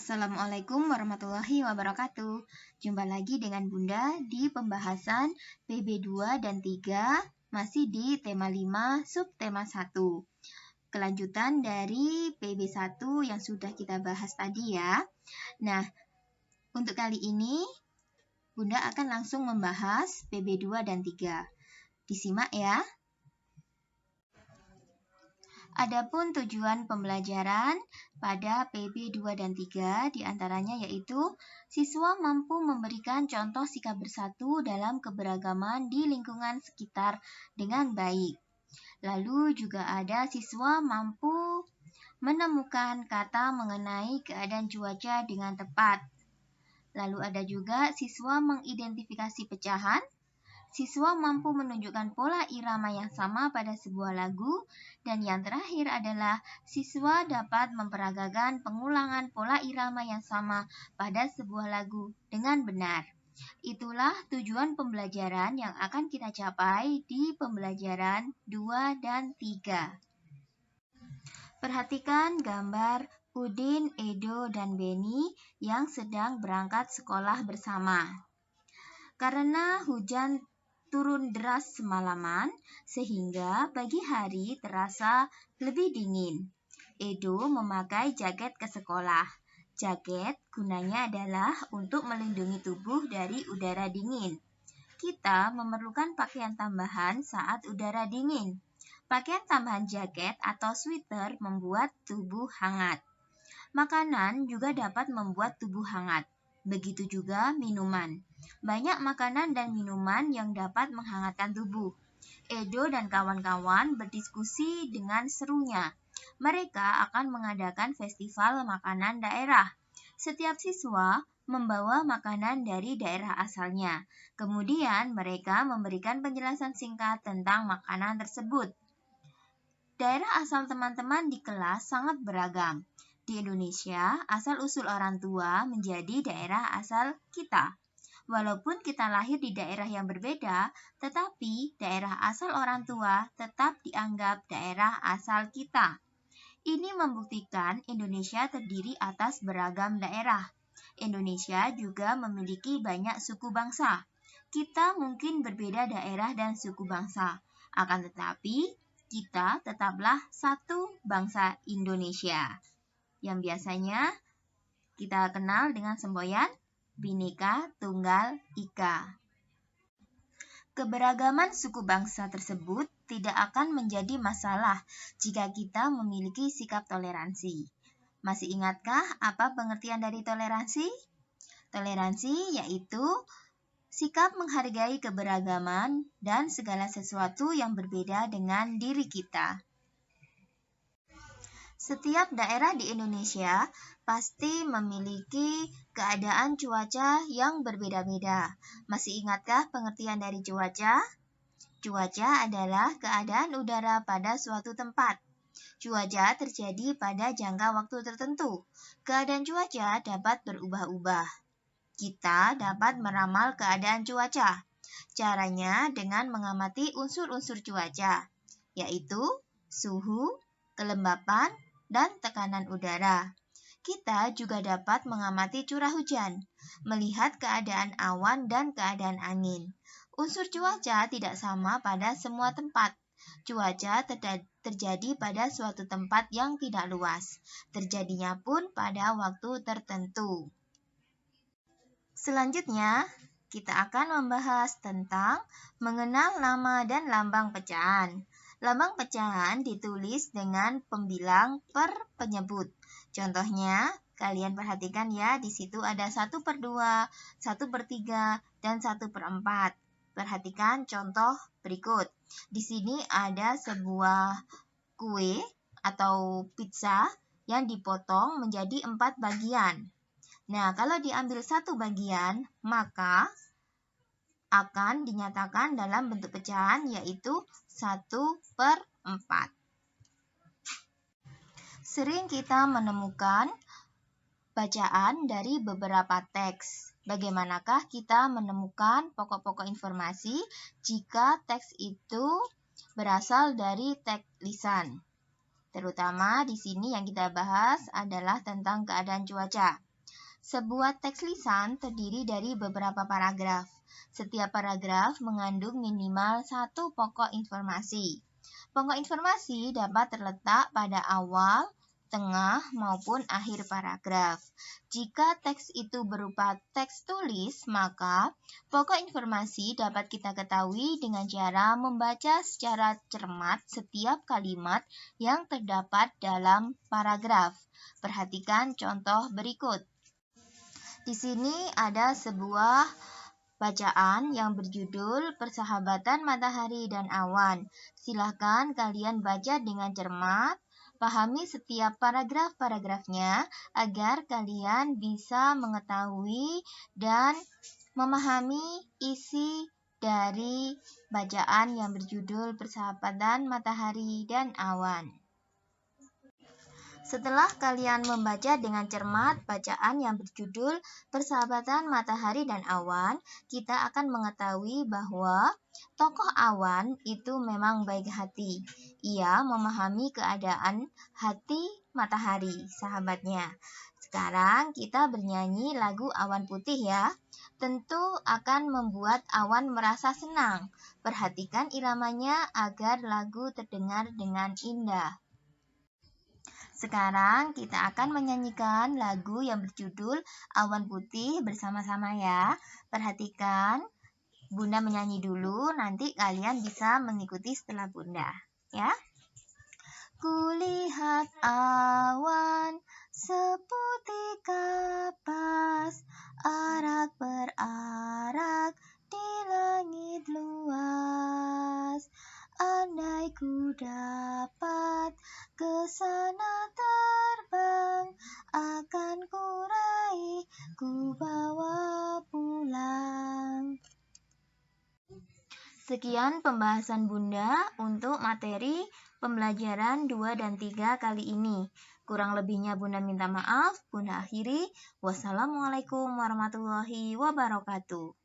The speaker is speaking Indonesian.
Assalamualaikum warahmatullahi wabarakatuh. Jumpa lagi dengan Bunda di pembahasan PB2 dan 3, masih di tema 5, subtema 1. Kelanjutan dari PB1 yang sudah kita bahas tadi ya. Nah, untuk kali ini Bunda akan langsung membahas PB2 dan 3. Disimak ya. Adapun tujuan pembelajaran pada PB2 dan 3 diantaranya yaitu siswa mampu memberikan contoh sikap bersatu dalam keberagaman di lingkungan sekitar dengan baik. Lalu juga ada siswa mampu menemukan kata mengenai keadaan cuaca dengan tepat. Lalu ada juga siswa mengidentifikasi pecahan. Siswa mampu menunjukkan pola irama yang sama pada sebuah lagu, dan yang terakhir adalah siswa dapat memperagakan pengulangan pola irama yang sama pada sebuah lagu dengan benar. Itulah tujuan pembelajaran yang akan kita capai di pembelajaran 2 dan 3. Perhatikan gambar Udin, Edo, dan Beni yang sedang berangkat sekolah bersama. Karena hujan turun deras semalaman, sehingga pagi hari terasa lebih dingin. Edo memakai jaket ke sekolah. Jaket gunanya adalah untuk melindungi tubuh dari udara dingin. Kita memerlukan pakaian tambahan saat udara dingin. Pakaian tambahan jaket atau sweater membuat tubuh hangat. Makanan juga dapat membuat tubuh hangat. Begitu juga minuman. Banyak makanan dan minuman yang dapat menghangatkan tubuh. Edo dan kawan-kawan berdiskusi dengan serunya. Mereka akan mengadakan festival makanan daerah. Setiap siswa membawa makanan dari daerah asalnya. Kemudian mereka memberikan penjelasan singkat tentang makanan tersebut. Daerah asal teman-teman di kelas sangat beragam. Di Indonesia, asal-usul orang tua menjadi daerah asal kita. Walaupun kita lahir di daerah yang berbeda, tetapi daerah asal orang tua tetap dianggap daerah asal kita. Ini membuktikan Indonesia terdiri atas beragam daerah. Indonesia juga memiliki banyak suku bangsa. Kita mungkin berbeda daerah dan suku bangsa, akan tetapi kita tetaplah satu bangsa Indonesia, yang biasanya kita kenal dengan semboyan Bhinneka Tunggal Ika. Keberagaman suku bangsa tersebut tidak akan menjadi masalah jika kita memiliki sikap toleransi. Masih ingatkah apa pengertian dari toleransi? Toleransi yaitu sikap menghargai keberagaman dan segala sesuatu yang berbeda dengan diri kita. Setiap daerah di Indonesia pasti memiliki keadaan cuaca yang berbeda-beda. Masih ingatkah pengertian dari cuaca? Cuaca adalah keadaan udara pada suatu tempat. Cuaca terjadi pada jangka waktu tertentu. Keadaan cuaca dapat berubah-ubah. Kita dapat meramal keadaan cuaca. Caranya dengan mengamati unsur-unsur cuaca, yaitu suhu, kelembapan, dan tekanan udara. Kita juga dapat mengamati curah hujan, melihat keadaan awan dan keadaan angin. Unsur cuaca tidak sama pada semua tempat. Cuaca terjadi pada suatu tempat yang tidak luas. Terjadinya pun pada waktu tertentu. Selanjutnya, kita akan membahas tentang mengenal nama dan lambang pecahan. Lambang pecahan ditulis dengan pembilang per penyebut. Contohnya, kalian perhatikan ya, di situ ada 1/2, 1/3, dan 1/4. Perhatikan contoh berikut. Di sini ada sebuah kue atau pizza yang dipotong menjadi 4 bagian. Nah, kalau diambil satu bagian, maka akan dinyatakan dalam bentuk pecahan yaitu 1/4. Sering kita menemukan bacaan dari beberapa teks. Bagaimanakah kita menemukan pokok-pokok informasi jika teks itu berasal dari teks lisan? Terutama di sini yang kita bahas adalah tentang keadaan cuaca. Sebuah teks lisan terdiri dari beberapa paragraf. Setiap paragraf mengandung minimal satu pokok informasi. Pokok informasi dapat terletak pada awal, tengah, maupun akhir paragraf. Jika teks itu berupa teks tulis, maka pokok informasi dapat kita ketahui dengan cara membaca secara cermat setiap kalimat yang terdapat dalam paragraf. Perhatikan contoh berikut. Di sini ada sebuah bacaan yang berjudul Persahabatan Matahari dan Awan. Silahkan kalian baca dengan cermat, pahami setiap paragraf-paragrafnya agar kalian bisa mengetahui dan memahami isi dari bacaan yang berjudul Persahabatan Matahari dan Awan. Setelah kalian membaca dengan cermat bacaan yang berjudul Persahabatan Matahari dan Awan, kita akan mengetahui bahwa tokoh Awan itu memang baik hati. Ia memahami keadaan hati matahari, sahabatnya. Sekarang kita bernyanyi lagu Awan Putih ya. Tentu akan membuat Awan merasa senang. Perhatikan iramanya agar lagu terdengar dengan indah. Sekarang kita akan menyanyikan lagu yang berjudul Awan Putih bersama-sama ya. Perhatikan, Bunda menyanyi dulu, nanti kalian bisa mengikuti setelah Bunda, ya. Kulihat awan seputih kapas, arak berarak di langit luas. Andai ku dapat ke sana terbang, akan ku raih, ku bawa pulang. Sekian pembahasan Bunda untuk materi pembelajaran 2 dan 3 kali ini. Kurang lebihnya Bunda minta maaf. Bunda akhiri. Wassalamualaikum warahmatullahi wabarakatuh.